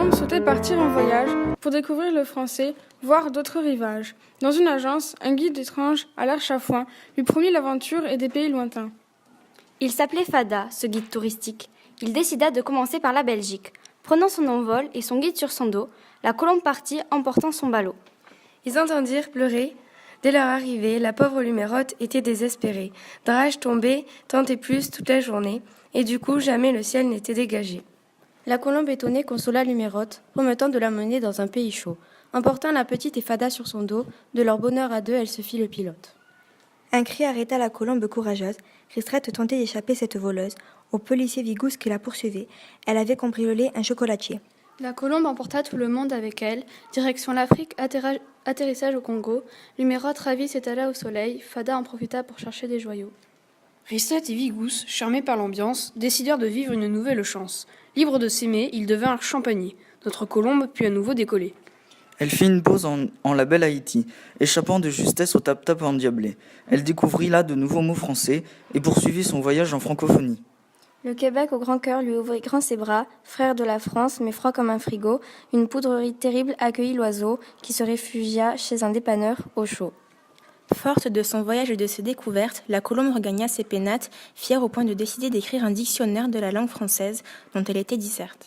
Colombe souhaitait partir en voyage pour découvrir le français, voir d'autres rivages. Dans une agence, un guide étrange, à l'air chafouin, lui promit l'aventure et des pays lointains. Il s'appelait Fada, ce guide touristique. Il décida de commencer par la Belgique. Prenant son envol et son guide sur son dos, la Colombe partit emportant son ballot. Ils entendirent pleurer. Dès leur arrivée, la pauvre Lumérotte était désespérée. Drage tombait tant et plus toute la journée, et du coup jamais le ciel n'était dégagé. La Colombe étonnée consola Lumérotte, promettant de la mener dans un pays chaud. Emportant la petite et Fada sur son dos, de leur bonheur à deux, elle se fit le pilote. Un cri arrêta la Colombe courageuse. Ristrette tentait d'échapper cette voleuse. Au policier Vigousse qui la poursuivait, elle avait cambriolé un chocolatier. La Colombe emporta tout le monde avec elle, direction l'Afrique, atterrissage au Congo. Lumérotte ravie s'étala au soleil, Fada en profita pour chercher des joyaux. Ristrette et Vigousse, charmés par l'ambiance, décidèrent de vivre une nouvelle chance. Libres de s'aimer, ils devinrent champagniers. Notre Colombe put à nouveau décoller. Elle fit une pause en la belle Haïti, échappant de justesse au tap-tap endiablé. Elle découvrit là de nouveaux mots français et poursuivit son voyage en francophonie. Le Québec au grand cœur lui ouvrit grand ses bras, frère de la France, mais froid comme un frigo. Une poudrerie terrible accueillit l'oiseau, qui se réfugia chez un dépanneur au chaud. Forte de son voyage et de ses découvertes, la Colombe regagna ses pénates, fière au point de décider d'écrire un dictionnaire de la langue française dont elle était disserte.